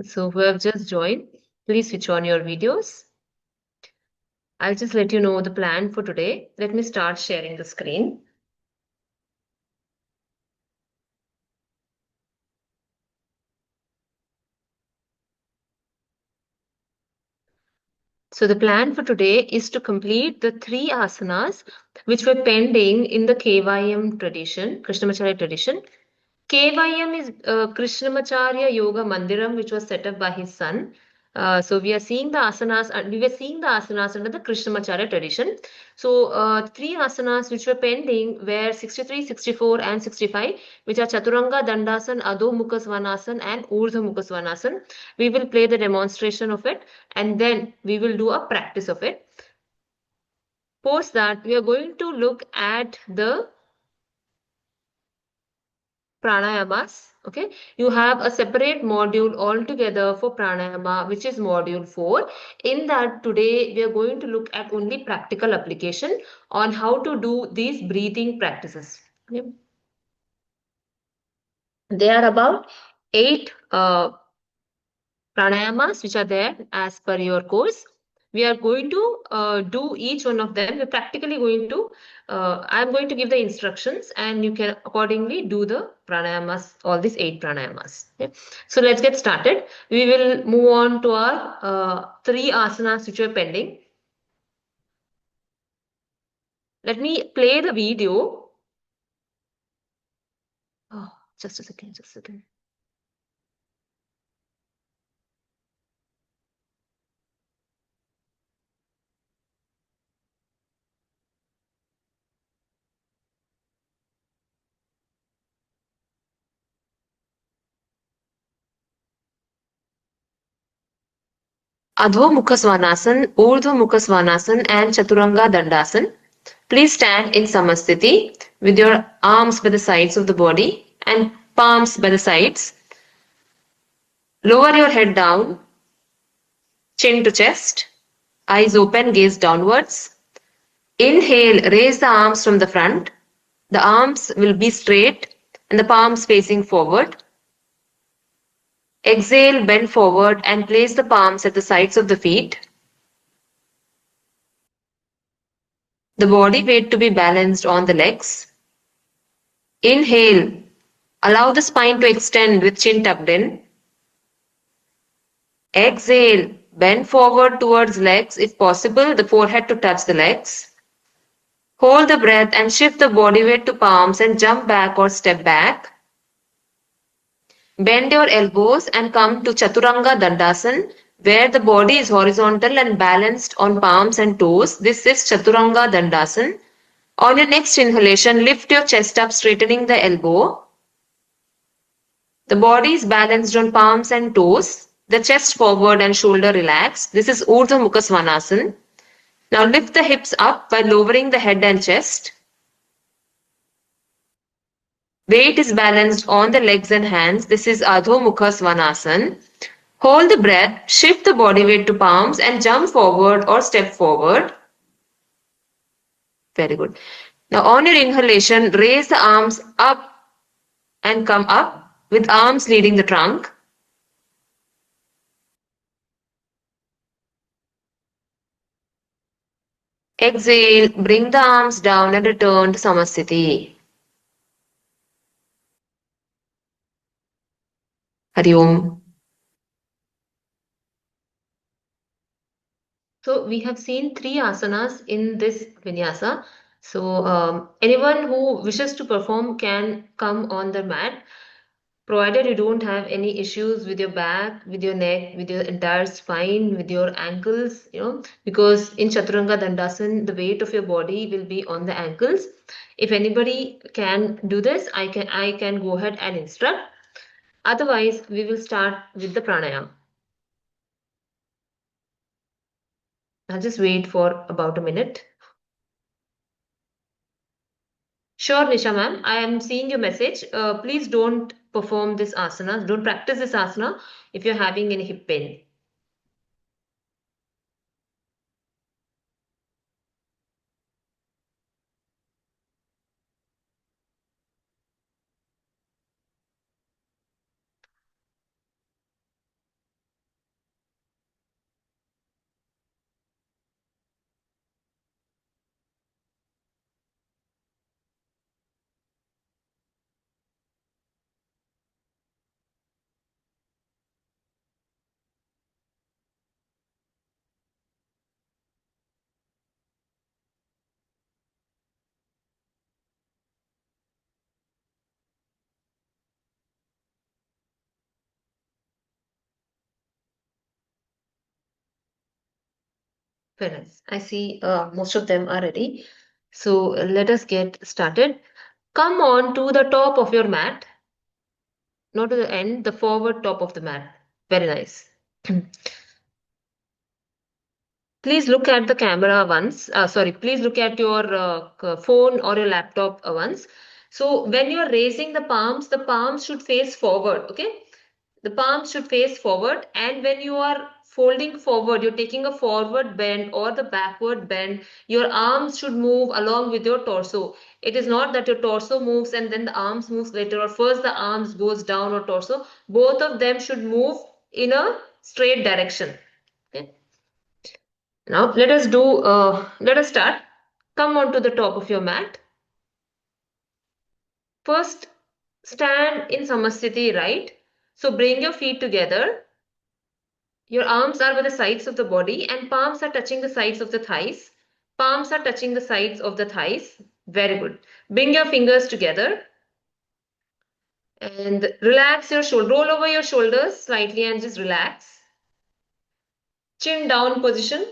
So who have just joined, please switch on your videos. I'll just let you know the plan for today. Let me start sharing the screen. So the plan for today is to complete the 3 asanas which were pending in the KYM tradition, Krishnamacharya tradition. KYM is Krishnamacharya Yoga Mandiram, which was set up by his son. So we are seeing the asanas, we were seeing the asanas under the Krishnamacharya tradition. So 3 asanas which were pending were 63, 64, and 65, which are Chaturanga Dandasan, Adho Mukha Svanasana, and Urdhva Mukha Svanasana. We will play the demonstration of it, and then we will do a practice of it. Post that, we are going to look at the pranayamas. Okay, you have a separate module altogether for pranayama, which is module 4. In that, today we are going to look at only practical application on how to do these breathing practices. Okay. There are about 8 pranayamas which are there as per your course. We are going to do each one of them. We're practically going to, I'm going to give the instructions and you can accordingly do the pranayamas, all these 8 pranayamas. Okay. So let's get started. We will move on to our 3 asanas which are pending. Let me play the video. Oh, just a second, just a second. Adho Mukha Svanasana, Urdhva Mukha Svanasana, and Chaturanga Dandasan. Please stand in Samasthiti with your arms by the sides of the body and palms by the sides. Lower your head down, chin to chest, eyes open, gaze downwards. Inhale, raise the arms from the front. The arms will be straight and the palms facing forward. Exhale, bend forward and place the palms at the sides of the feet. The body weight to be balanced on the legs. Inhale, allow the spine to extend with chin tucked in. Exhale, bend forward towards legs, if possible, the forehead to touch the legs. Hold the breath and shift the body weight to palms and jump back or step back. Bend your elbows and come to Chaturanga Dandasana, where the body is horizontal and balanced on palms and toes. This is Chaturanga Dandasana. On your next inhalation, lift your chest up, straightening the elbow. The body is balanced on palms and toes. The chest forward and shoulder relaxed. This is Urdhva Mukha Svanasana. Now lift the hips up by lowering the head and chest. Weight is balanced on the legs and hands. This is Adho Mukha Svanasana. Hold the breath, shift the body weight to palms and jump forward or step forward. Very good. Now on your inhalation, raise the arms up and come up with arms leading the trunk. Exhale, bring the arms down and return to Samasthiti. Hari Om. So we have seen 3 asanas in this vinyasa. So anyone who wishes to perform can come on the mat, provided you don't have any issues with your back, with your neck, with your entire spine, with your ankles, because in Chaturanga Dandasan, the weight of your body will be on the ankles. If anybody can do this, I can go ahead and instruct. Otherwise, we will start with the pranayama. I'll just wait for about a minute. Sure, Nisha ma'am. I am seeing your message. Please don't perform this asana. Don't practice this asana if you're having any hip pain. Very nice. I see most of them are ready. So let us get started. Come on to the top of your mat, not to the end, the forward top of the mat. Very nice. Please look at the camera once. Sorry, please look at your phone or your laptop once. So when you are raising the palms should face forward. Okay, the palms should face forward, and when you are folding forward, you're taking a forward bend or the backward bend, your arms should move along with your torso. It is not that your torso moves and then the arms moves later, or first the arms goes down or torso. Both of them should move in a straight direction. Okay. Now let us start. Come onto the top of your mat. First, stand in Samasthiti, right? So bring your feet together. Your arms are by the sides of the body and palms are touching the sides of the thighs. Palms are touching the sides of the thighs. Very good. Bring your fingers together and relax your shoulder. Roll over your shoulders slightly and just relax. Chin down position.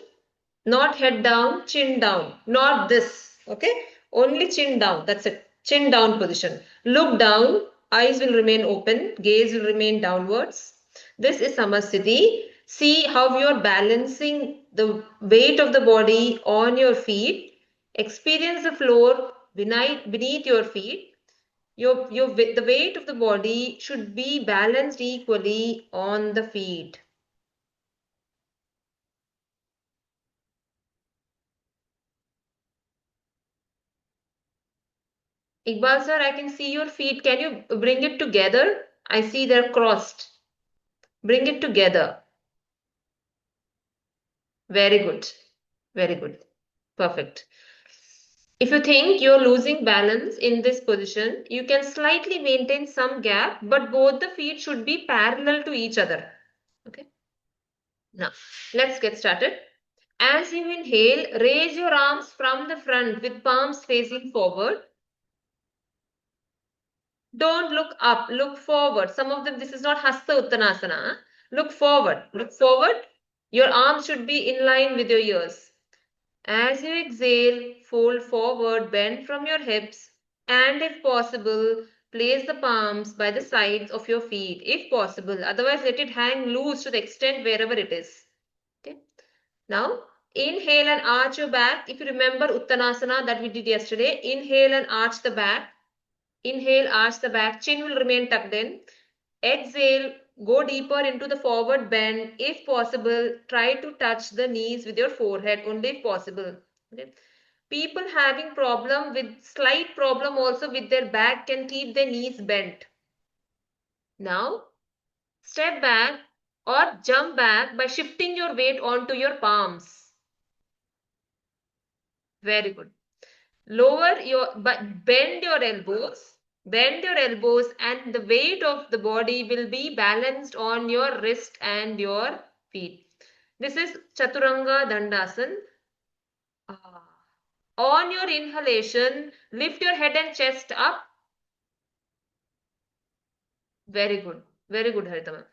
Not head down, chin down. Not this. Okay? Only chin down. That's it. Chin down position. Look down. Eyes will remain open. Gaze will remain downwards. This is Samasthiti. See how you are balancing the weight of the body on your feet. Experience the floor beneath your feet. The weight of the body should be balanced equally on the feet. Iqbal sir, I can see your feet. Can you bring it together? I see they're crossed. Bring it together. Very good. Very good. Perfect. If you think you're losing balance in this position, you can slightly maintain some gap, but both the feet should be parallel to each other. Okay. Now, let's get started. As you inhale, raise your arms from the front with palms facing forward. Don't look up, look forward. Some of them, this is not Hasta Uttanasana. Look forward, look forward. Your arms should be in line with your ears. As you exhale, fold forward, bend from your hips, and if possible, place the palms by the sides of your feet, if possible. Otherwise, let it hang loose to the extent wherever it is. Okay. Now, inhale and arch your back. If you remember Uttanasana that we did yesterday, inhale and arch the back. Inhale, arch the back, chin will remain tucked in. Exhale, go deeper into the forward bend. If possible, try to touch the knees with your forehead, only if possible. Okay. People having slight problem also with their back can keep their knees bent. Now, step back or jump back by shifting your weight onto your palms. Very good. Bend your elbows and the weight of the body will be balanced on your wrist and your feet. This is Chaturanga Dandasana. On your inhalation, lift your head and chest up. Very good. Very good, Haritama.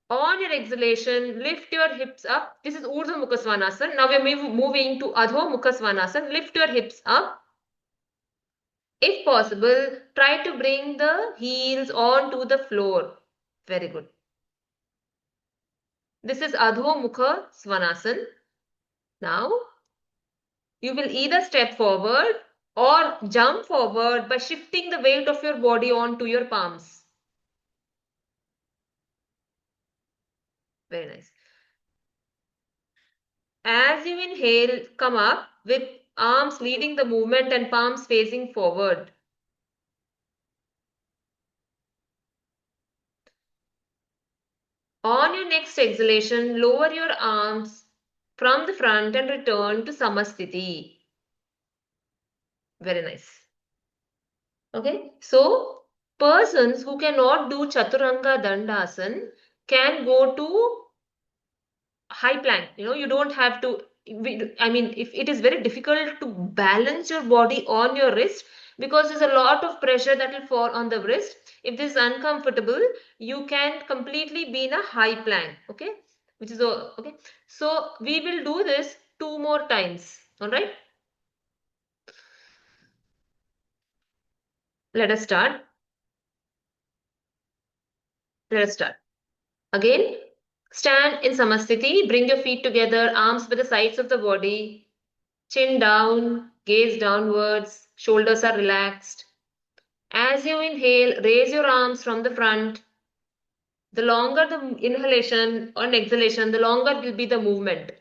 On your exhalation, lift your hips up. This is Urdhva Mukha Svanasana. Now we are moving to Adho Mukha Svanasana. Lift your hips up. If possible, try to bring the heels onto the floor. Very good. This is Adho Mukha Svanasana. Now, you will either step forward or jump forward by shifting the weight of your body onto your palms. Very nice. As you inhale, come up with arms leading the movement and palms facing forward. On your next exhalation, lower your arms from the front and return to Samasthiti. Very nice. Okay, so persons who cannot do Chaturanga Dandasana can go to high plank. You don't have to. If it is very difficult to balance your body on your wrist because there's a lot of pressure that will fall on the wrist. If this is uncomfortable, you can completely be in a high plank. Okay, which is okay. So we will do this 2 more times. All right. Let us start. Let us start. Again, stand in Samasthiti. Bring your feet together, arms by the sides of the body, chin down, gaze downwards, shoulders are relaxed. As you inhale, raise your arms from the front. The longer the inhalation and exhalation, the longer will be the movement.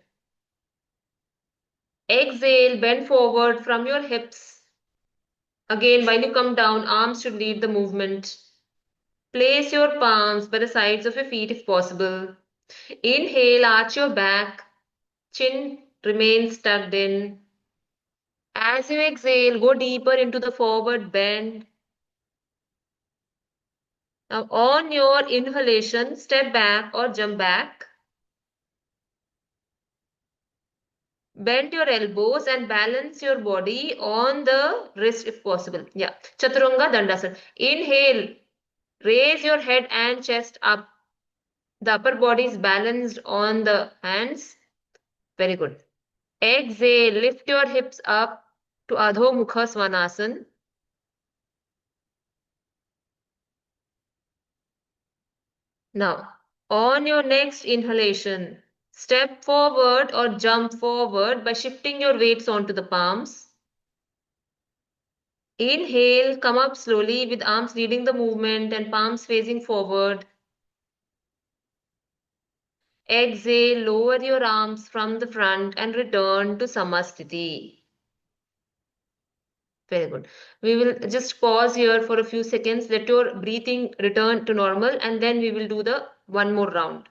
Exhale, bend forward from your hips. Again, while you come down, arms should lead the movement. Place your palms by the sides of your feet if possible. Inhale, arch your back. Chin remains tucked in. As you exhale, go deeper into the forward bend. Now, on your inhalation, step back or jump back. Bend your elbows and balance your body on the wrist if possible. Yeah. Chaturanga Dandasana. Inhale. Raise your head and chest up. The upper body is balanced on the hands. Very good. Exhale. Lift your hips up to Adho Mukha Svanasana. Now, on your next inhalation, step forward or jump forward by shifting your weights onto the palms. Inhale, come up slowly with arms leading the movement and palms facing forward. Exhale, lower your arms from the front and return to Samasthiti. Very good. We will just pause here for a few seconds. Let your breathing return to normal and then we will do the one more round.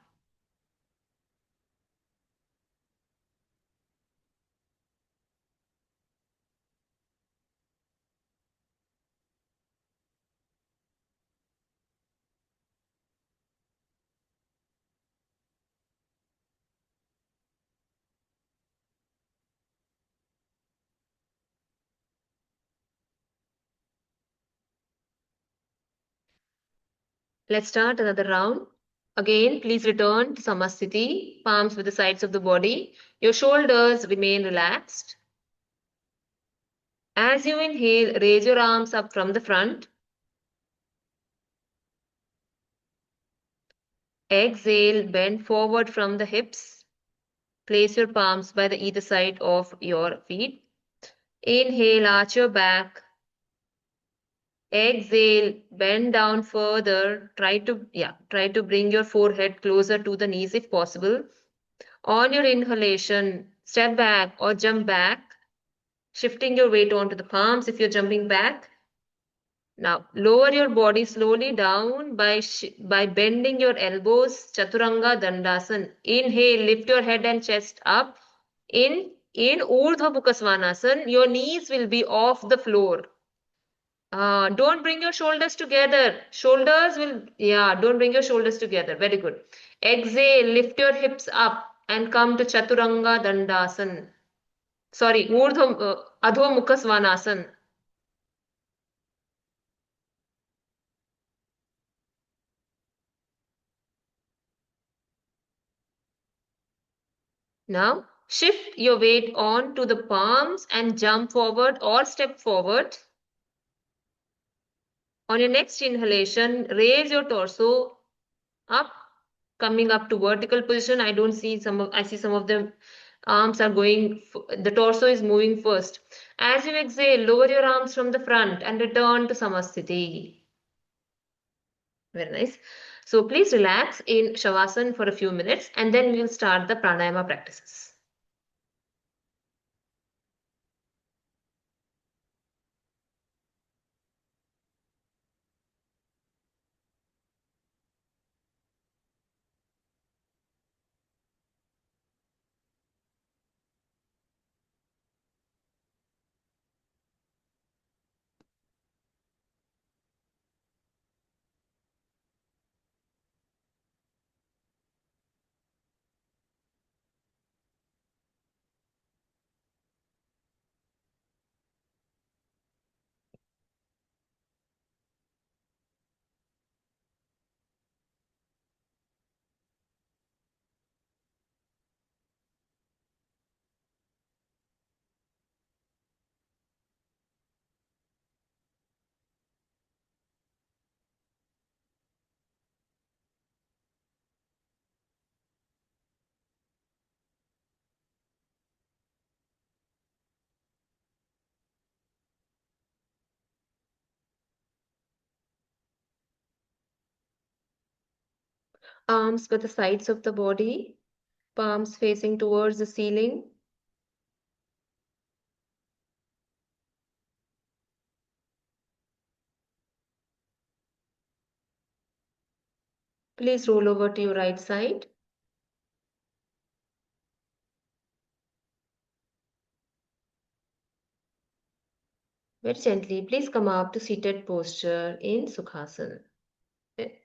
Let's start another round. Again, please return to Samasthiti, palms with the sides of the body. Your shoulders remain relaxed. As you inhale, raise your arms up from the front. Exhale, bend forward from the hips. Place your palms by the either side of your feet. Inhale, arch your back. Exhale, bend down further. Try to bring your forehead closer to the knees if possible. On your inhalation, step back or jump back, shifting your weight onto the palms if you're jumping back. Now, lower your body slowly down by bending your elbows, Chaturanga Dandasana. Inhale, lift your head and chest up. In Urdhva Mukha Svanasana, your knees will be off the floor. Don't bring your shoulders together. Don't bring your shoulders together. Very good. Exhale, lift your hips up and come to Chaturanga Dandasana. Sorry, Adho Mukha Svanasana. Now, shift your weight on to the palms and jump forward or step forward. On your next inhalation, raise your torso up, coming up to vertical position. I see some of the arms are going, the torso is moving first. As you exhale, lower your arms from the front and return to Samasthiti. Very nice. So please relax in Shavasana for a few minutes and then we will start the pranayama practices. Arms by the sides of the body, palms facing towards the ceiling. Please roll over to your right side. Very gently, please come up to seated posture in Sukhasana. Okay.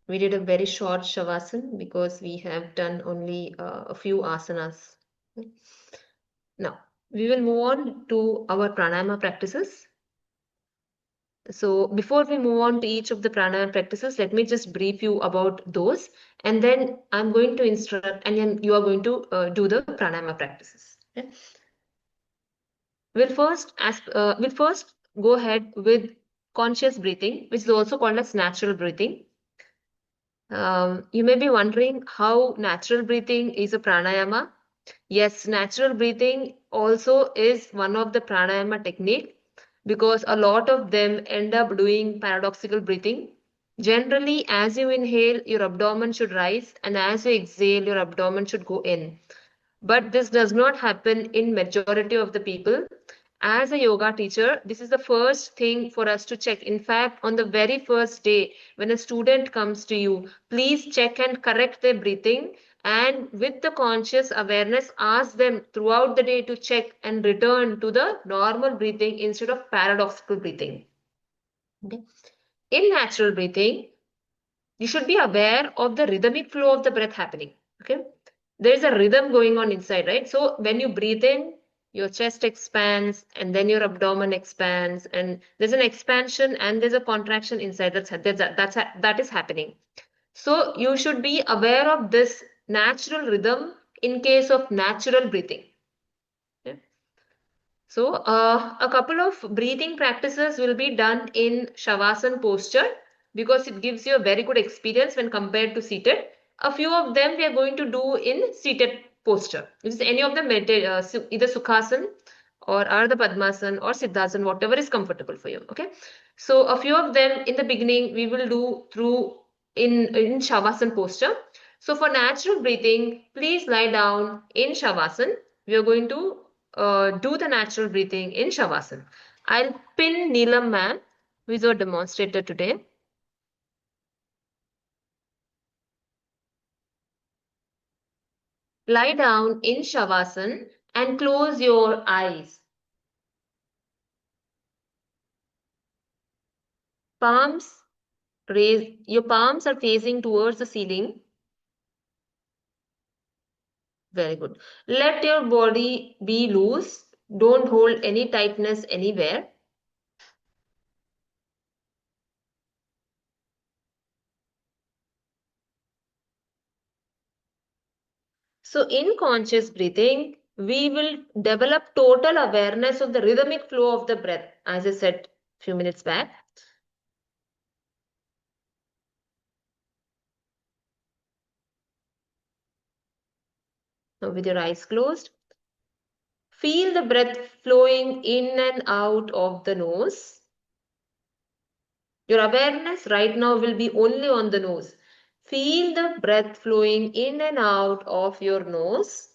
We did a very short Shavasana because we have done only a few asanas. Now, we will move on to our pranayama practices. So, before we move on to each of the pranayama practices, let me just brief you about those, and then I'm going to instruct, and then you are going to do the pranayama practices. Okay? We'll first go ahead with conscious breathing, which is also called as natural breathing. You may be wondering how natural breathing is a pranayama. Yes, natural breathing also is one of the pranayama technique because a lot of them end up doing paradoxical breathing. Generally, as you inhale, your abdomen should rise, and as you exhale, your abdomen should go in. But this does not happen in majority of the people. As a yoga teacher, this is the first thing for us to check. In fact, on the very first day, when a student comes to you, please check and correct their breathing. And with the conscious awareness, ask them throughout the day to check and return to the normal breathing instead of paradoxical breathing. Okay. In natural breathing, you should be aware of the rhythmic flow of the breath happening. Okay. There is a rhythm going on inside, right? So when you breathe in, your chest expands and then your abdomen expands, and there's an expansion and there's a contraction inside. That is happening. So you should be aware of this natural rhythm in case of natural breathing. Okay? So, a couple of breathing practices will be done in Shavasana posture because it gives you a very good experience when compared to seated. A few of them we are going to do in seated posture. Which is any of them, either Sukhasana or Ardha Padmasana or Siddhasana, whatever is comfortable for you. Okay. So, a few of them in the beginning we will do through in Shavasana posture. So, for natural breathing, please lie down in Shavasana. We are going to do the natural breathing in Shavasana. I'll pin Neelam ma'am, who is our demonstrator today. Lie down in Shavasana and close your eyes. Palms raise, your palms are facing towards the ceiling. Very good. Let your body be loose. Don't hold any tightness anywhere. So in conscious breathing, we will develop total awareness of the rhythmic flow of the breath, as I said a few minutes back. Now with your eyes closed, feel the breath flowing in and out of the nose. Your awareness right now will be only on the nose. Feel the breath flowing in and out of your nose.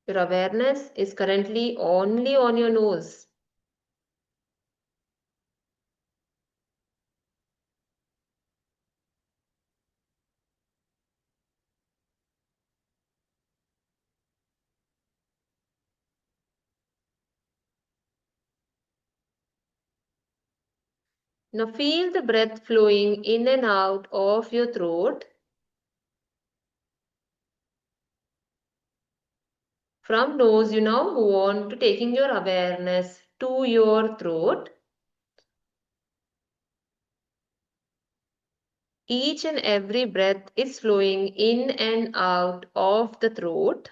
Your awareness is currently only on your nose. Now feel the breath flowing in and out of your throat. From nose, you now move on to taking your awareness to your throat. Each and every breath is flowing in and out of the throat.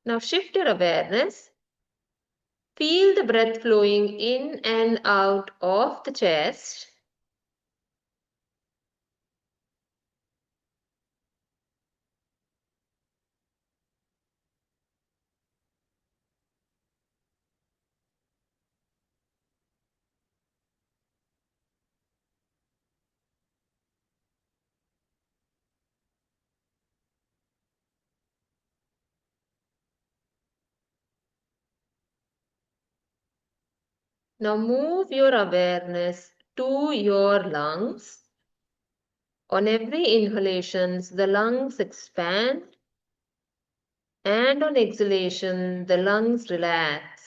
Now shift your awareness. Feel the breath flowing in and out of the chest. Now move your awareness to your lungs. On every inhalation, the lungs expand, and on exhalation, the lungs relax.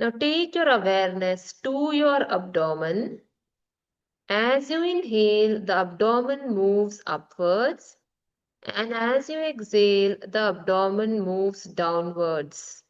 Now take your awareness to your abdomen. As you inhale, the abdomen moves upwards, and as you exhale, the abdomen moves downwards.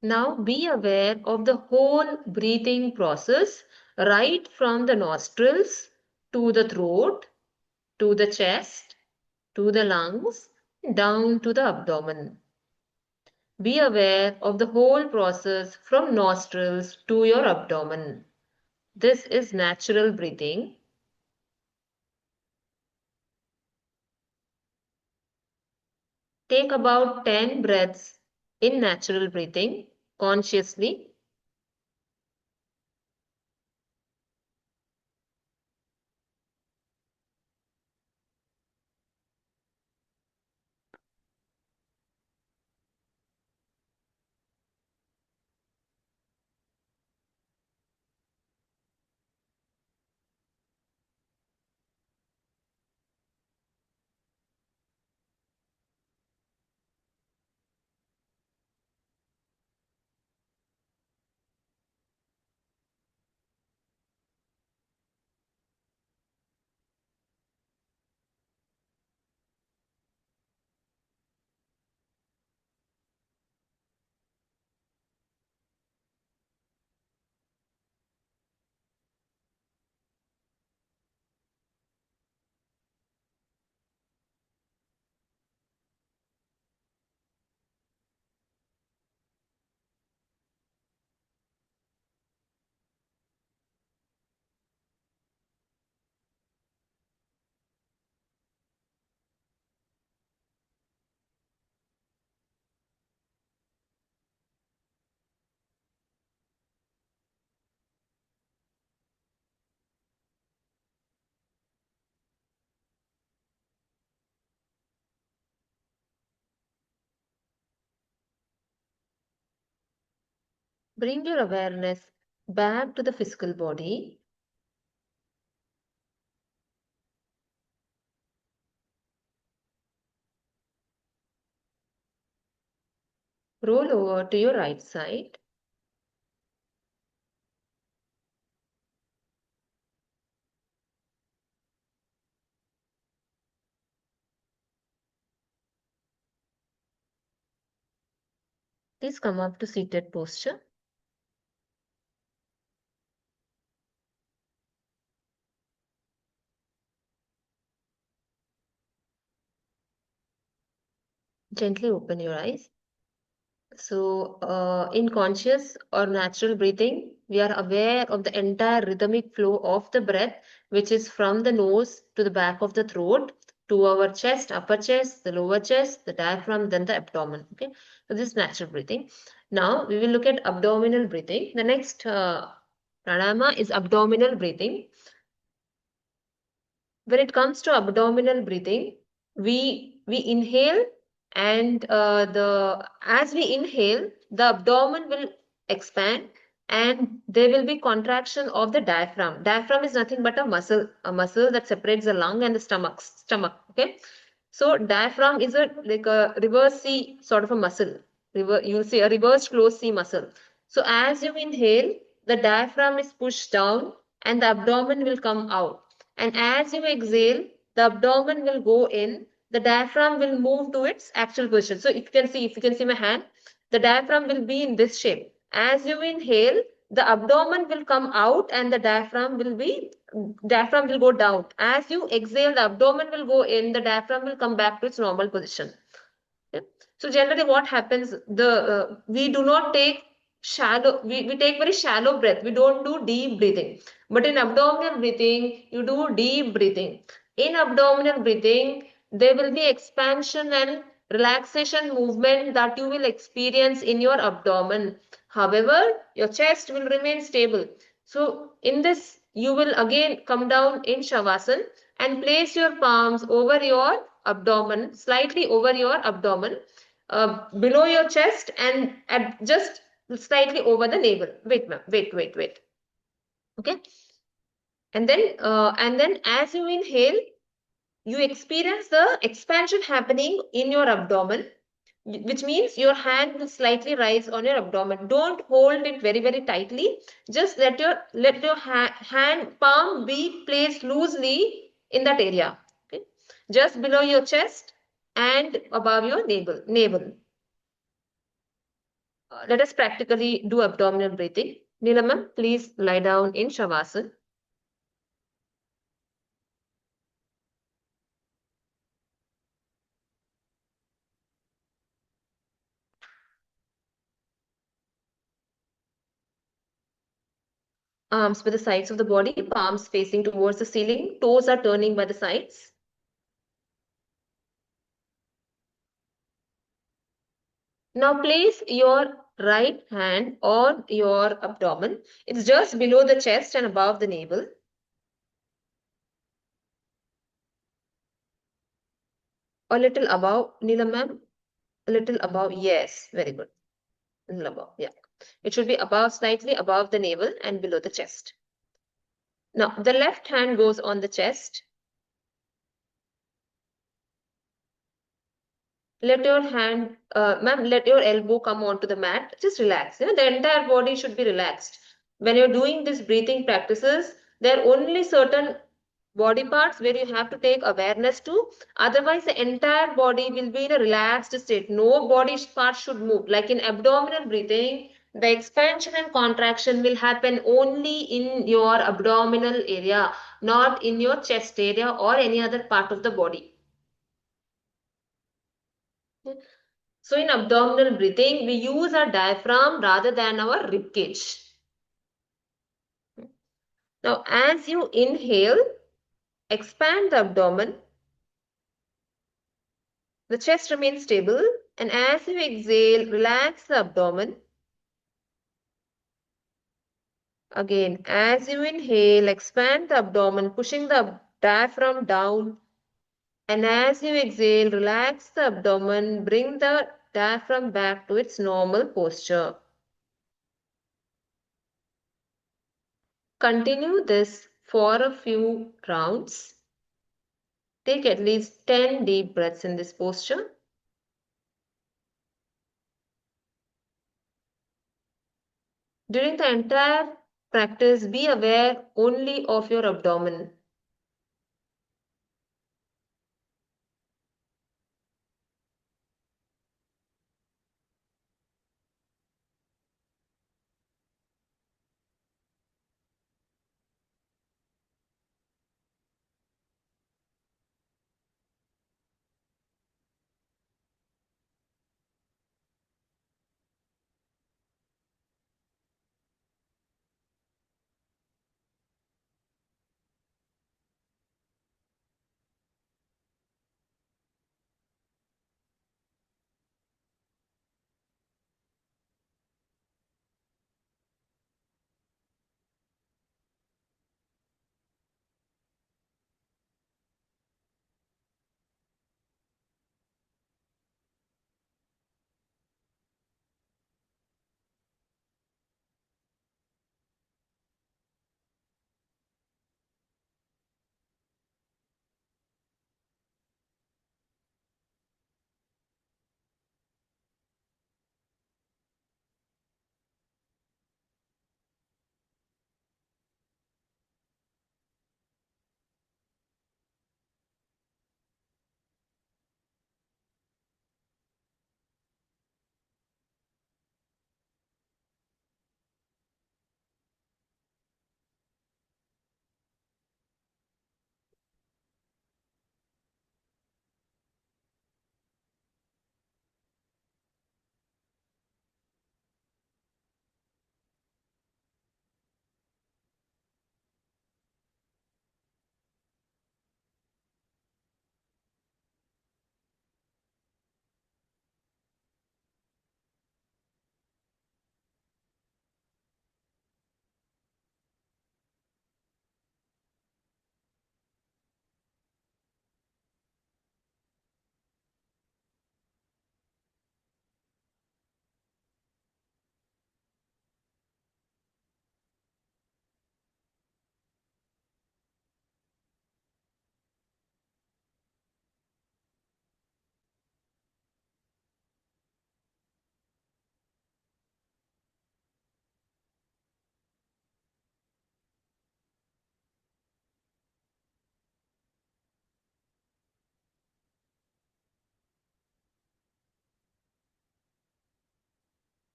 Now be aware of the whole breathing process, right from the nostrils to the throat, to the chest, to the lungs, down to the abdomen. Be aware of the whole process from nostrils to your abdomen. This is natural breathing. Take about 10 breaths in natural breathing consciously. Bring your awareness back to the physical body. Roll over to your right side. Please come up to seated posture. Gently open your eyes. So, in conscious or natural breathing, we are aware of the entire rhythmic flow of the breath, which is from the nose to the back of the throat, to our chest, upper chest, the lower chest, the diaphragm, then the abdomen. Okay, so this is natural breathing. Now we will look at abdominal breathing. The next Pranayama is abdominal breathing. When it comes to abdominal breathing, we inhale, and the as we inhale, the abdomen will expand, and there will be contraction of the diaphragm. Diaphragm is nothing but a muscle that separates the lung and the stomach. Okay, so diaphragm is a like a reverse C sort of a muscle. You'll see a reversed closed C muscle. So as you inhale, the diaphragm is pushed down and the abdomen will come out. And as you exhale, the abdomen will go in, the diaphragm will move to its actual position. So if you can see my hand, the diaphragm will be in this shape. As you inhale, the abdomen will come out and the diaphragm will go down. As you exhale, the abdomen will go in, the diaphragm will come back to its normal position. Okay. So generally what happens, we do not take we take very shallow breath. We don't do deep breathing. But in abdominal breathing, you do deep breathing. In abdominal breathing, there will be expansion and relaxation movement that you will experience in your abdomen. However, your chest will remain stable. So in this, you will again come down in Shavasana and place your palms over your abdomen, slightly over your abdomen, below your chest and at just slightly over the navel. Wait, ma'am. Wait. Okay. And then as you inhale, you experience the expansion happening in your abdomen, which means your hand will slightly rise on your abdomen. Don't hold it very tightly. Just let your hand palm be placed loosely in that area. Okay, just below your chest and above your navel. Let us practically do abdominal breathing. Neelamam, please lie down in Shavasana. Arms by the sides of the body, palms facing towards the ceiling, toes are turning by the sides. Now place your right hand on your abdomen. It's just below the chest and above the navel. A little above, Neelam ma'am. A little above. Yes, very good. A little above. Yeah. It should be above, slightly above the navel and below the chest. Now the left hand goes on the chest. Let your hand, ma'am, let your elbow come onto the mat. Just relax. The entire body should be relaxed. When you're doing these breathing practices, there are only certain body parts where you have to take awareness to. Otherwise, the entire body will be in a relaxed state. No body part should move. Like in abdominal breathing, the expansion and contraction will happen only in your abdominal area, not in your chest area or any other part of the body. So in abdominal breathing, we use our diaphragm rather than our rib cage. Now, as you inhale, expand the abdomen. The chest remains stable. And as you exhale, relax the abdomen. Again, as you inhale, expand the abdomen, pushing the diaphragm down. And as you exhale, relax the abdomen, bring the diaphragm back to its normal posture. Continue this for a few rounds. Take at least 10 deep breaths in this posture. During the entire practice, be aware only of your abdomen.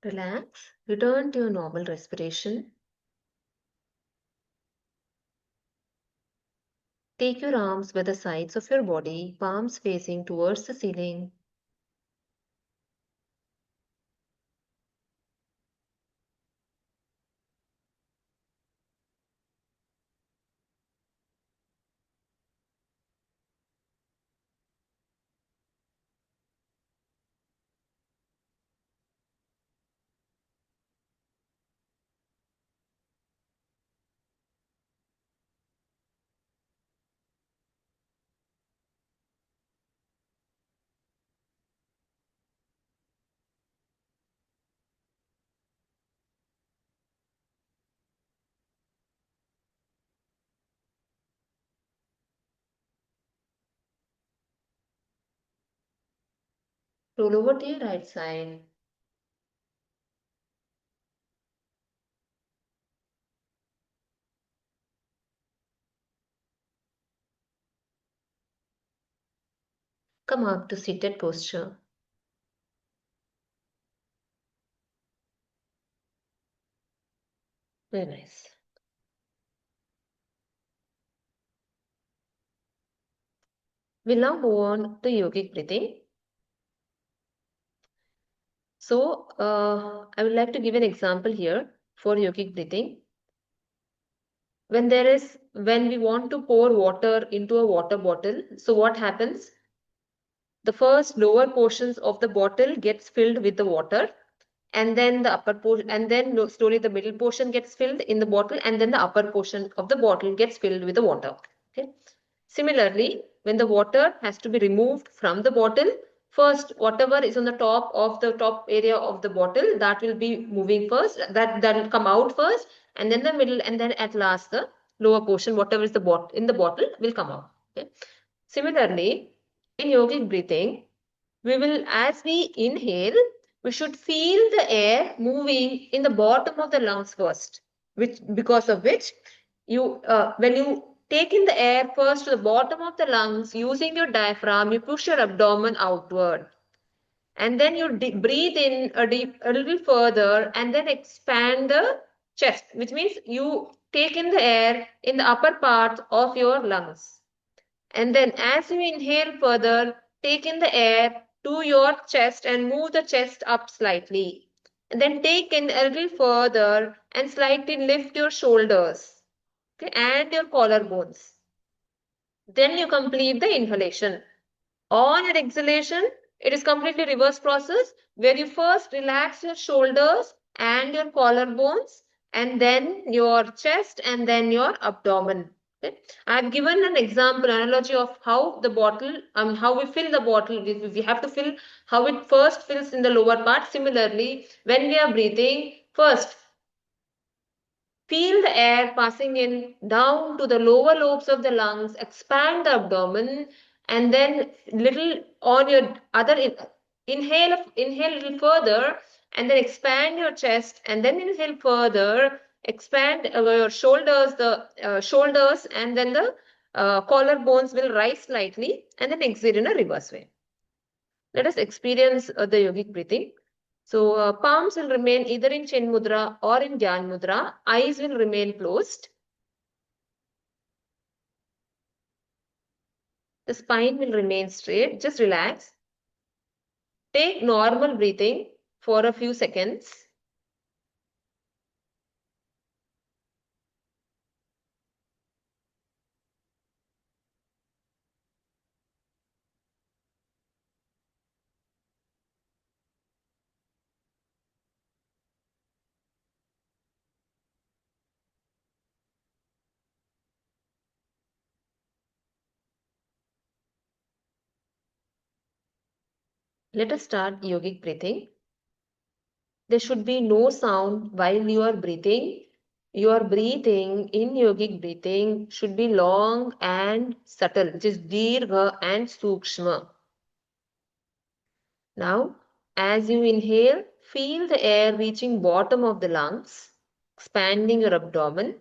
Relax. Return to your normal respiration. Take your arms by the sides of your body, palms facing towards the ceiling. Roll over to your right side. Come up to seated posture. Very nice. We'll now move on to yogic breathing. So, I would like to give an example here for yogic breathing. When we want to pour water into a water bottle, so what happens? The first lower portions of the bottle gets filled with the water, and then the upper portion, and then slowly the middle portion gets filled in the bottle, and then the upper portion of the bottle gets filled with the water. Okay. Similarly, when the water has to be removed from the bottle, first whatever is on the top area of the bottle, that will be moving first, that will come out first, and then the middle, and then at last the lower portion, whatever is the in the bottle, will come out. Okay. Similarly, in yogic breathing, as we inhale, we should feel the air moving in the bottom of the lungs first, because of which when you take in the air first to the bottom of the lungs using your diaphragm, you push your abdomen outward. And then you breathe in a little further and then expand the chest, which means you take in the air in the upper part of your lungs. And then as you inhale further, take in the air to your chest and move the chest up slightly. And then take in a little further and slightly lift your shoulders, okay, and your collarbones. Then you complete the inhalation. On your exhalation, it is completely reverse process where you first relax your shoulders and your collarbones, and then your chest, and then your abdomen. Okay. I have given an example, analogy of how the bottle, how we fill the bottle. We have to fill how it first fills in the lower part. Similarly, when we are breathing, first feel the air passing in down to the lower lobes of the lungs, expand the abdomen, and then little on your inhale a little further, and then expand your chest, and then inhale further, expand your shoulders, and then the collarbones will rise slightly, and then exhale in a reverse way. Let us experience the yogic breathing. So palms will remain either in Chin Mudra or in Gyan Mudra. Eyes will remain closed. The spine will remain straight. Just relax. Take normal breathing for a few seconds. Let us start yogic breathing. There should be no sound while you are breathing. Your breathing in yogic breathing should be long and subtle, which is dirgha and sukshma. Now, as you inhale, feel the air reaching bottom of the lungs, expanding your abdomen.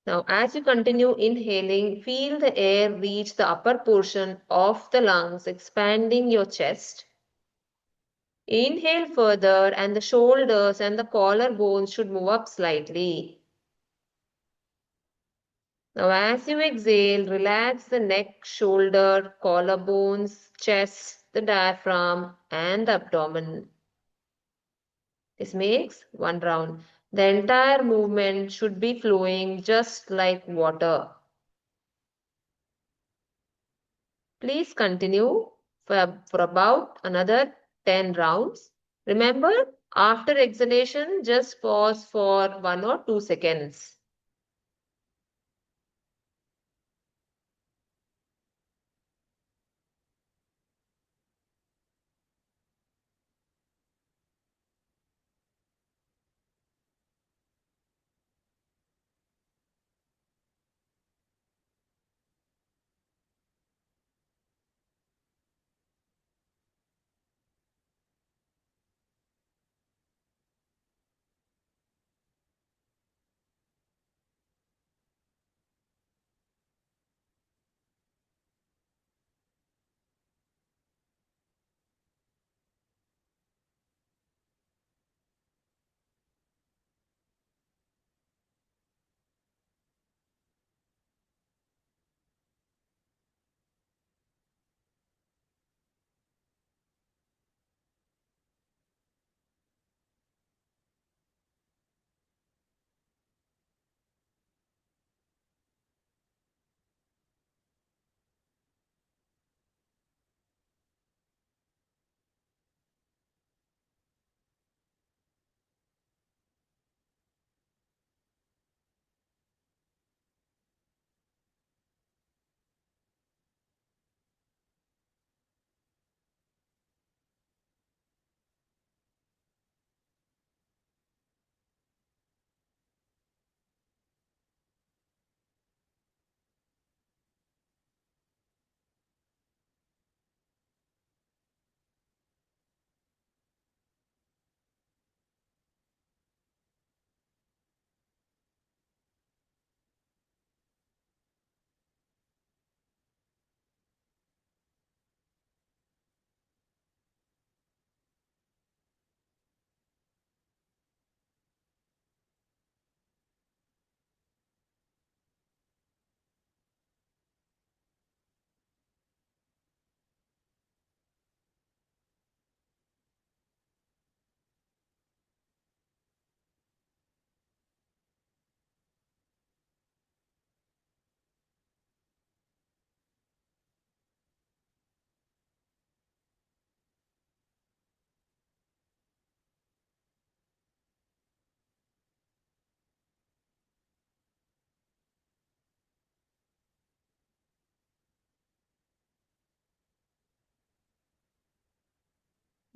Now, as you continue inhaling, feel the air reach the upper portion of the lungs, expanding your chest. Inhale further and the shoulders and the collarbones should move up slightly. Now as you exhale, relax the neck, shoulder, collarbones, chest, the diaphragm and the abdomen. This makes one round. The entire movement should be flowing just like water. Please continue for about another 10 rounds. Remember, after exhalation, just pause for 1 or 2 seconds.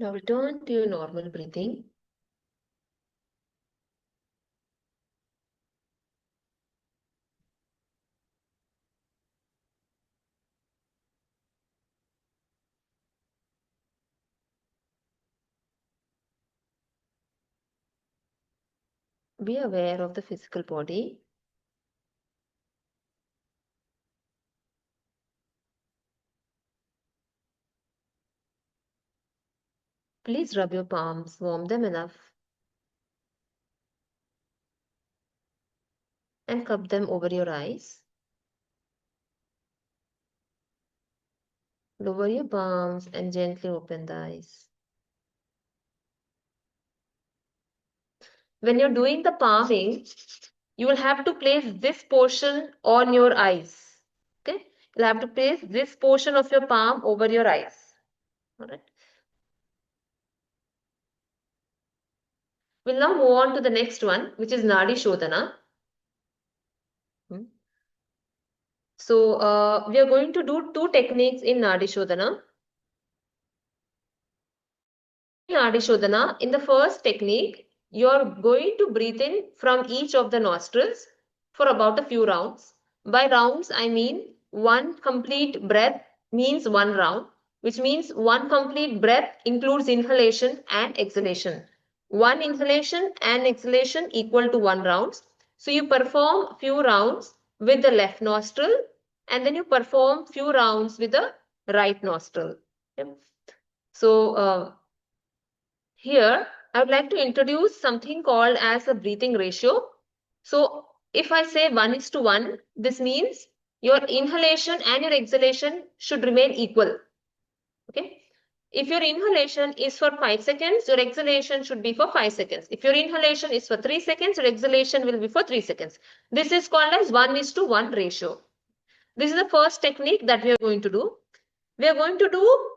Now return to your normal breathing. Be aware of the physical body. Please rub your palms, warm them enough, and cup them over your eyes. Lower your palms and gently open the eyes. When you're doing the palming, you will have to place this portion on your eyes. Okay? You'll have to place this portion of your palm over your eyes. All right. We'll now move on to the next one, which is Nadi Shodhana. So we are going to do two techniques in Nadi Shodhana. Nadi Shodhana, in the first technique, you're going to breathe in from each of the nostrils for about a few rounds. By rounds, I mean one complete breath means one round, which means one complete breath includes inhalation and exhalation. One inhalation and exhalation equal to one round. So you perform few rounds with the left nostril and then you perform few rounds with the right nostril. Okay. So Here, I would like to introduce something called as a breathing ratio. So, if I say 1 is to 1, this means your inhalation and your exhalation should remain equal. Okay. If your inhalation is for 5 seconds, your exhalation should be for 5 seconds. If your inhalation is for 3 seconds, your exhalation will be for 3 seconds. This is called as 1 is to 1 ratio. This is the first technique that we are going to do. We are going to do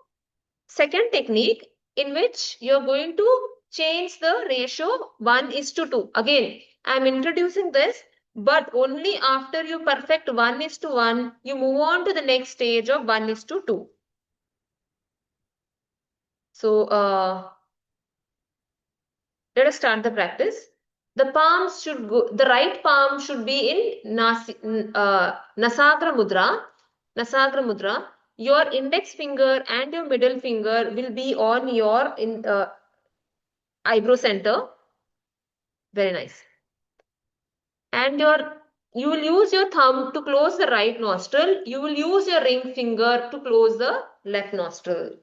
second technique in which you're going to change the ratio 1 is to 2. Again, I'm introducing this, but only after you perfect 1 is to 1, you move on to the next stage of 1 is to 2. So, let us start the practice. The palms should go, the right palm should be in Nasagra Mudra. Nasagra Mudra. Your index finger and your middle finger will be on your eyebrow center. Very nice. And you will use your thumb to close the right nostril. You will use your ring finger to close the left nostril.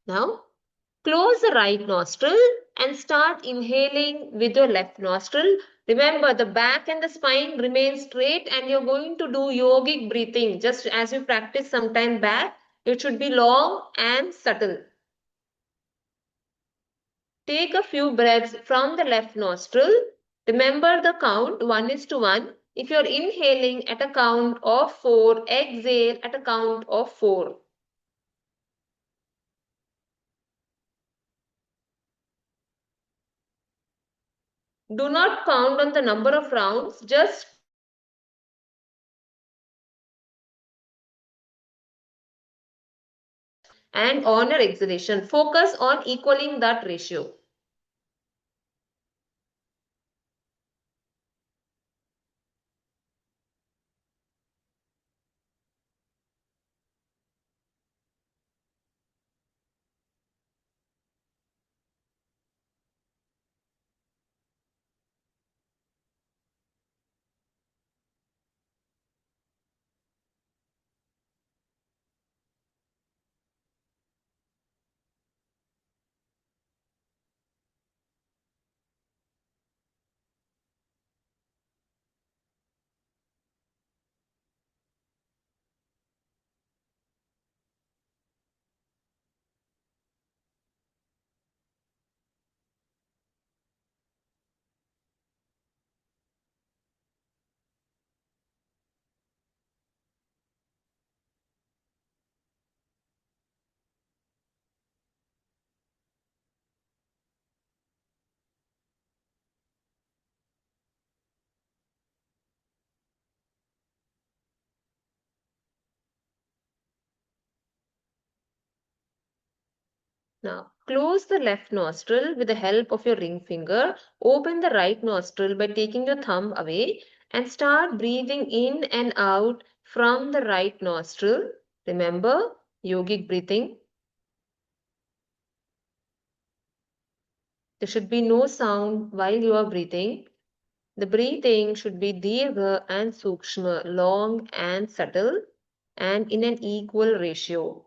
Now, close the right nostril and start inhaling with your left nostril. Remember, the back and the spine remain straight and you're going to do yogic breathing. Just as you practiced some time back, it should be long and subtle. Take a few breaths from the left nostril. Remember the count 1 is to 1. If you're inhaling at a count of 4, exhale at a count of 4. Do not count on the number of rounds, just and on your exhalation. Focus on equaling that ratio. Now, close the left nostril with the help of your ring finger. Open the right nostril by taking your thumb away and start breathing in and out from the right nostril. Remember, yogic breathing. There should be no sound while you are breathing. The breathing should be dirgha and sukshma, long and subtle, and in an equal ratio.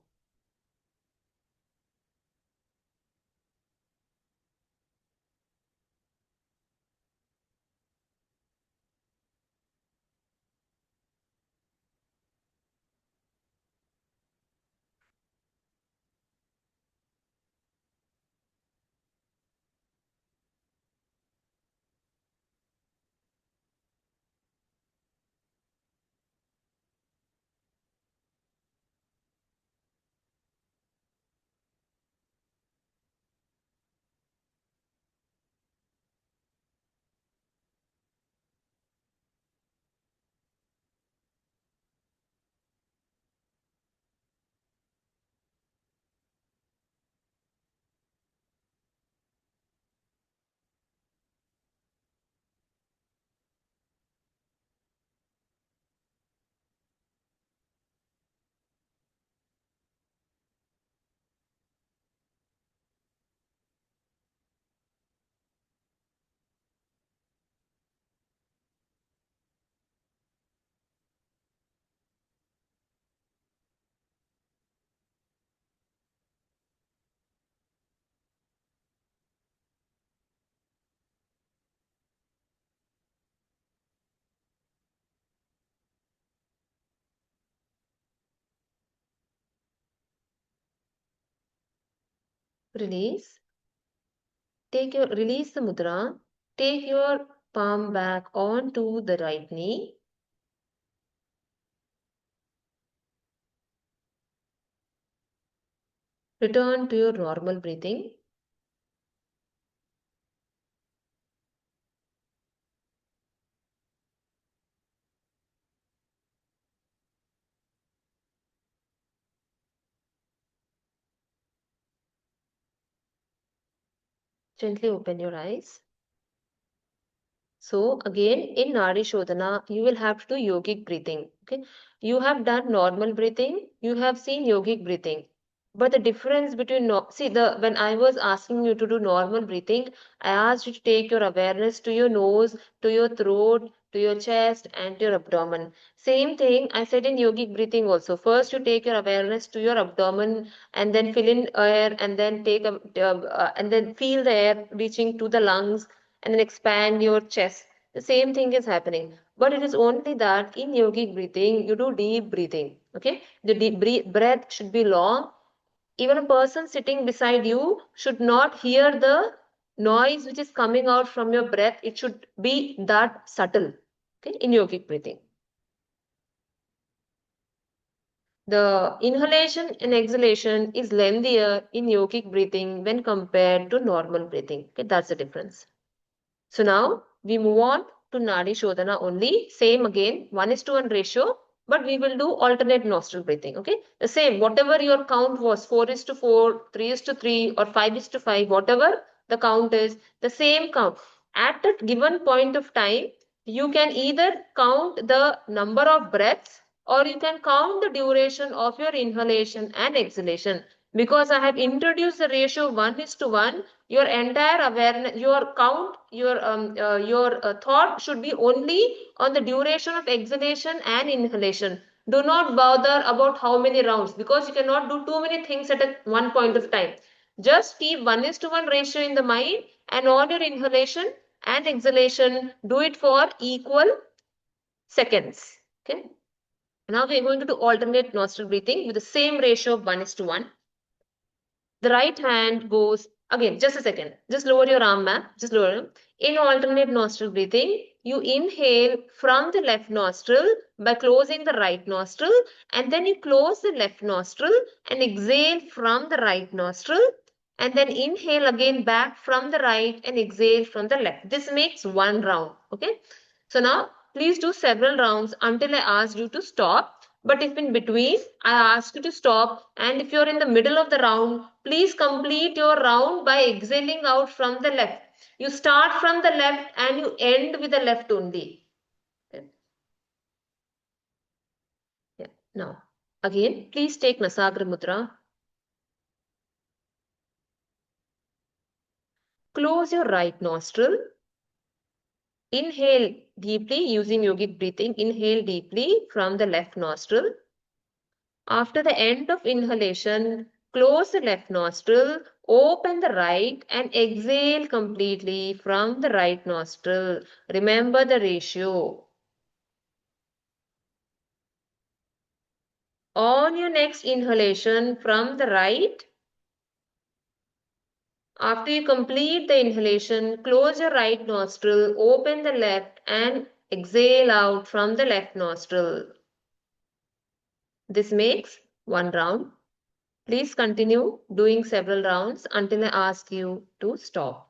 Release. Release the mudra. Take your palm back onto the right knee. Return to your normal breathing. Gently open your eyes. So again, in Nadi Shodhana, you will have to do yogic breathing. Okay, you have done normal breathing. You have seen yogic breathing. But the difference between see the when I was asking you to do normal breathing, I asked you to take your awareness to your nose, to your throat, to your chest, and to your abdomen. Same thing I said in yogic breathing also. First, you take your awareness to your abdomen, and then fill in air, and then and then feel the air reaching to the lungs, and then expand your chest. The same thing is happening. But it is only that in yogic breathing, you do deep breathing. Okay, the breath should be long. Even a person sitting beside you should not hear the noise which is coming out from your breath. It should be that subtle. Okay, in yogic breathing. The inhalation and exhalation is lengthier in yogic breathing when compared to normal breathing. Okay, that's the difference. So now we move on to Nadi Shodhana only. Same again, 1:1 ratio, but we will do alternate nostril breathing. Okay, the same, whatever your count was, 4:4, 3:3, or 5:5, whatever the count is, the same count. At a given point of time, you can either count the number of breaths or you can count the duration of your inhalation and exhalation. Because I have introduced the ratio 1:1, your entire awareness, your count, your thought should be only on the duration of exhalation and inhalation. Do not bother about how many rounds, because you cannot do too many things at one point of time. Just keep 1:1 ratio in the mind, and all your inhalation and exhalation, do it for equal seconds. Okay. Now we are going to do alternate nostril breathing with the same ratio of 1:1. The right hand goes again, just a second. Just lower your arm, ma'am. Just lower it. In alternate nostril breathing, you inhale from the left nostril by closing the right nostril, and then you close the left nostril and exhale from the right nostril, and then inhale again back from the right and exhale from the left. This makes one round. Okay. So now please do several rounds until I ask you to stop. But if in between I ask you to stop, and if you're in the middle of the round, please complete your round by exhaling out from the left. You start from the left and you end with the left only. Yeah. Now, again, please take Nasagra Mudra. Close your right nostril. Inhale deeply using yogic breathing. Inhale deeply from the left nostril. After the end of inhalation, close the left nostril, open the right, and exhale completely from the right nostril. Remember the ratio. On your next inhalation from the right, after you complete the inhalation, close your right nostril, open the left, and exhale out from the left nostril. This makes one round. Please continue doing several rounds until I ask you to stop.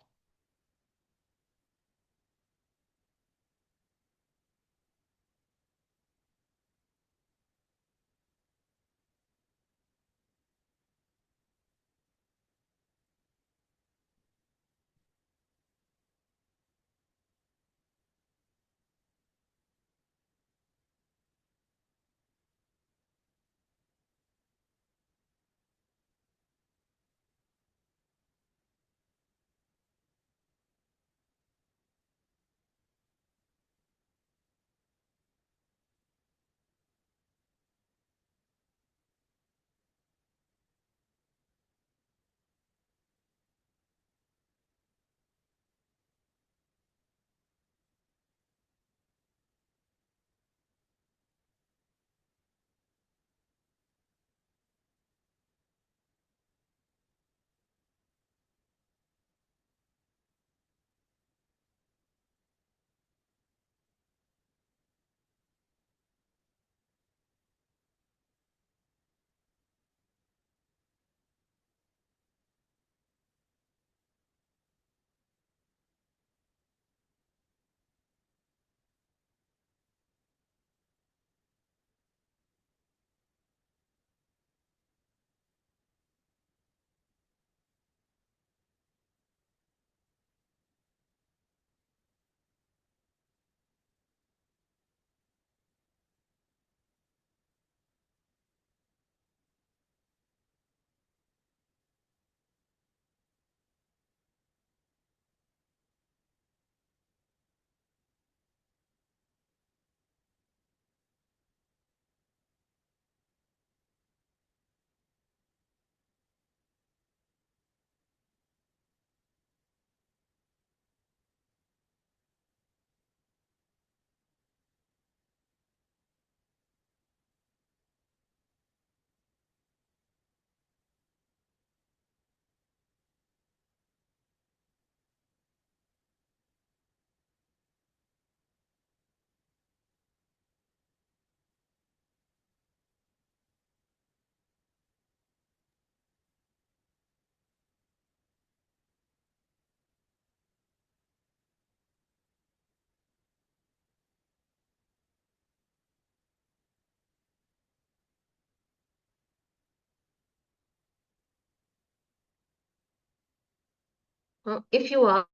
If you are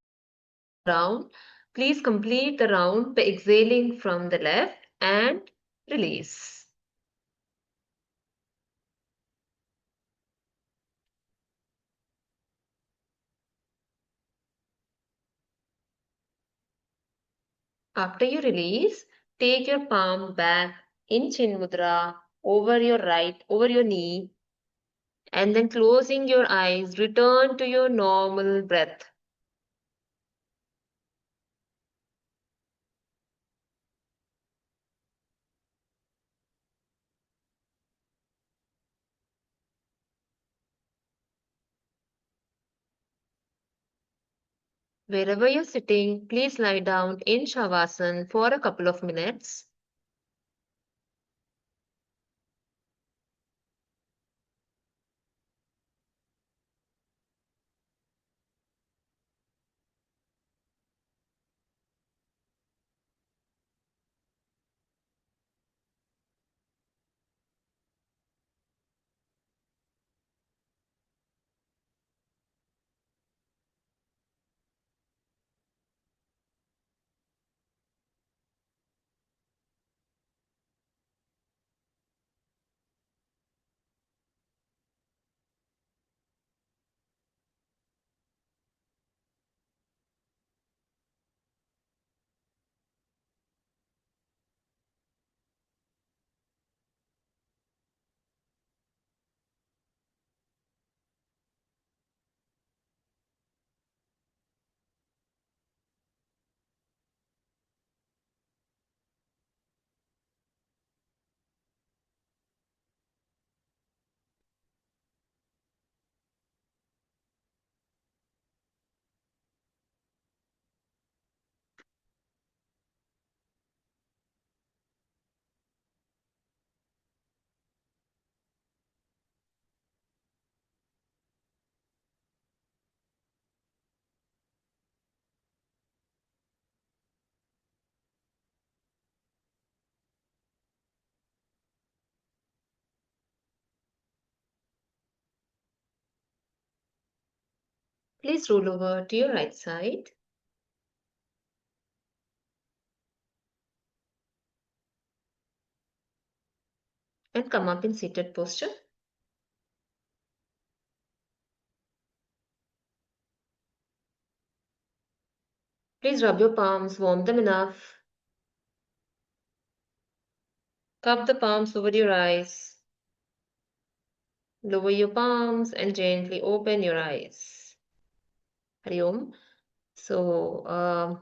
round, please complete the round by exhaling from the left and release. After you release, take your palm back in Chin Mudra over your knee, and then closing your eyes, return to your normal breath. Wherever you're sitting, please lie down in Shavasana for a couple of minutes. Please roll over to your right side and come up in seated posture. Please rub your palms, warm them enough. Cup the palms over your eyes. Lower your palms and gently open your eyes. Hari Om. So,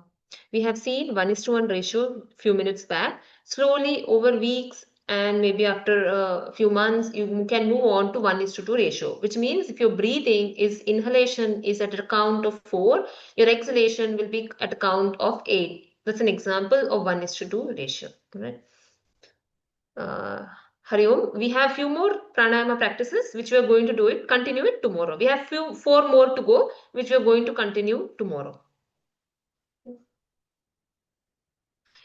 we have seen 1:1 ratio few minutes back. Slowly over weeks and maybe after a few months, you can move on to 1:2 ratio, which means if your breathing is inhalation is at a count of 4, your exhalation will be at a count of 8. That's an example of 1:2 ratio. Right? Uh, Hari Om, we have few more pranayama practices which we are going to do it, continue it tomorrow. We have four more to go, which we are going to continue tomorrow.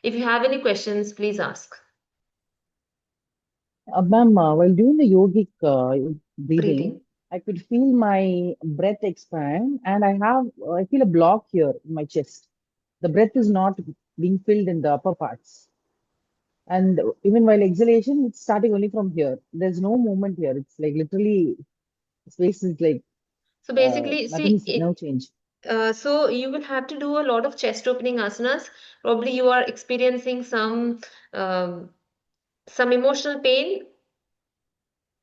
If you have any questions, please ask. Ma'am, while doing the yogic breathing, Breathing. I could feel my breath expand, and I feel a block here in my chest. The breath is not being filled in the upper parts, and even while exhalation, it's starting only from here. There's no movement here. It's like literally space is like So basically, nothing see, is no change. so you will have to do a lot of chest opening asanas. Probably you are experiencing um, some emotional pain.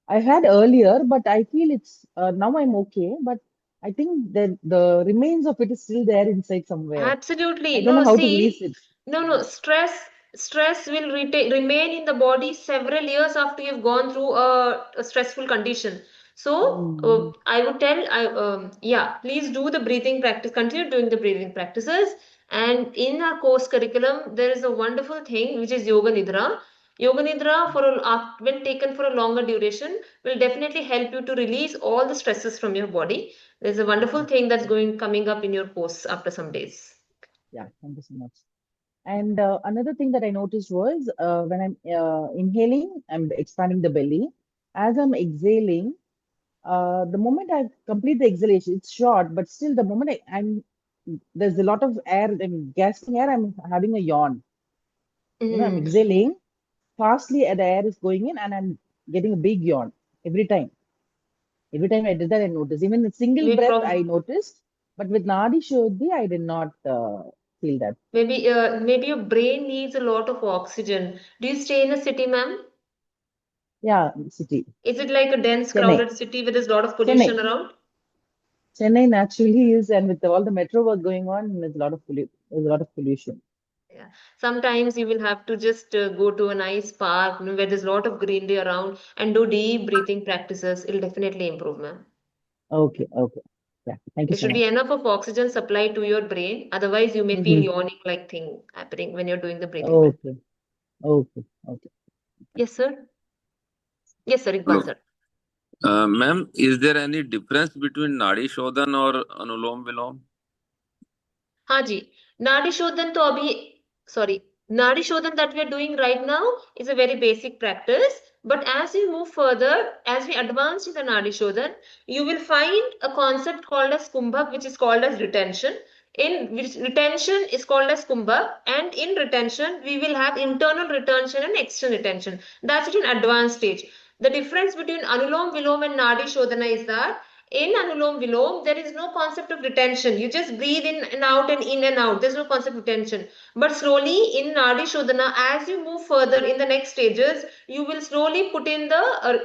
I had earlier, but I feel it's now I'm okay. But I think that the remains of it is still there inside somewhere. I Absolutely. don't know No, how to release see, it. no, stress will remain in the body several years after you've gone through a stressful condition. So, Mm. I would tell, yeah, please do the breathing practice, continue doing the breathing practices. And in our course curriculum, there is a wonderful thing which is Yoga Nidra. Yoga Nidra, when taken for a longer duration, will definitely help you to release all the stresses from your body. There's a wonderful Okay. thing that's Yeah. coming up in your course after some days. Yeah. Thank you so much. And another thing that I noticed was when I'm inhaling, I'm expanding the belly. As I'm exhaling, The moment I complete the exhalation, it's short, but still the moment there's a lot of air, I'm gasping air, I'm having a yawn. I'm Mm. exhaling fastly, the air is going in, and I'm getting a big yawn every time. Every time I did that, I noticed. Even in single Maybe, breath, I noticed, but with Nadi Shodhi, I did not feel that. maybe your brain needs a lot of oxygen. Do you stay in a city, ma'am? Yeah, city. Is it like a dense, Chennai. crowded city where there's a lot of pollution Chennai. around? Chennai naturally is, and with all the metro work going on, there's a lot of pollution. Yeah. Sometimes you will have to just go to a nice park, where there's a lot of greenery around and do deep breathing practices. It'll definitely improve, ma'am. Okay, okay. Yeah, thank you There so should be much. enough of oxygen supply to your brain. Otherwise, you may feel Mm-hmm. yawning like thing happening when you're doing the breathing practice. Okay, okay, okay. Yes, sir. Yes, sir. Iqbal, Hello. sir. Ma'am, is there any difference between Nadi Shodhan or Anulom Vilom? हाँ जी नाड़ी शोधन तो अभी sorry नाड़ी शोधन that we are doing right now is a very basic practice but as you move further as we advance in the nadi shodhan you will find a concept called as kumbhak which is called as retention in which retention is called as kumbhak and in retention we will have internal retention and external retention that's at an advanced stage the difference between anulom vilom and nadi shodhana is that in Anulom Vilom, there is no concept of retention. You just breathe in and out. There's no concept of retention. But slowly in Nadi Shodhana, as you move further in the next stages, you will slowly put in the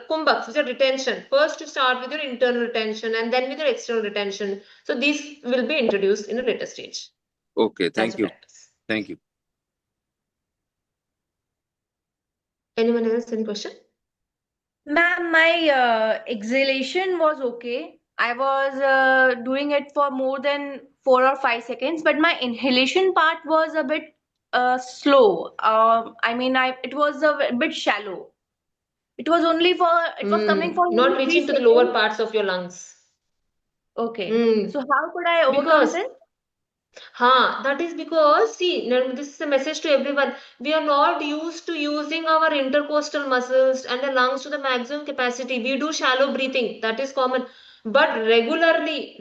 kumbhaks, which are retention. First, you start with your internal retention and then with your external retention. So these will be introduced in a later stage. Okay, That's thank the you. practice. Thank you. Anyone else? Any question? Ma'am, my exhalation was okay. I was doing it for more than 4 or 5 seconds, but my inhalation part was a bit slow. I mean, it was a bit shallow. It was coming for Not only three reaching to the lower seconds. parts of your lungs. Okay. Mm, So how could I overcome because this? That is because, see, now this is a message to everyone. We are not used to using our intercostal muscles and the lungs to the maximum capacity. We do shallow breathing, that is common. But regularly,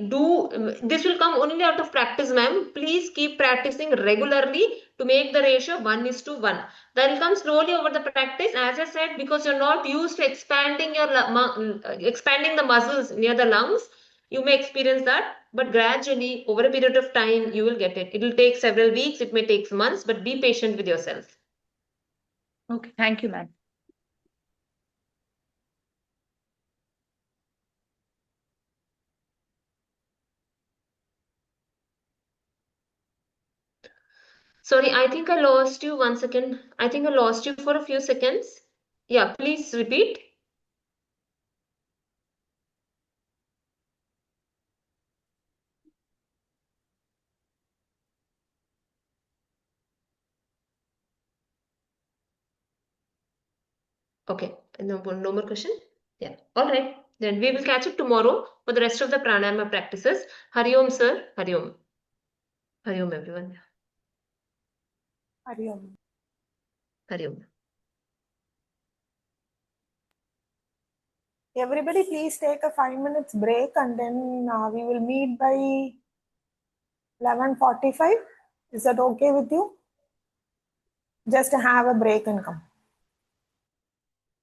this will come only out of practice, ma'am. Please keep practicing regularly to make the ratio 1:1. That will come slowly over the practice, as I said, because you're not used to expanding the muscles near the lungs. You may experience that, but gradually, over a period of time, you will get it. It will take several weeks, it may take months, but be patient with yourself. Okay, thank you, ma'am. Sorry, I think I lost you. 1 second. I think I lost you for a few seconds. Yeah, please repeat. Okay, no more question? Yeah, all right. Then we will catch up tomorrow for the rest of the pranayama practices. Hari Om, sir. Hari Om. Hari Om, everyone. Hari Om. Hari Om. Everybody, please take a 5 minutes break and then we will meet by 11:45. Is that okay with you? Just have a break and come.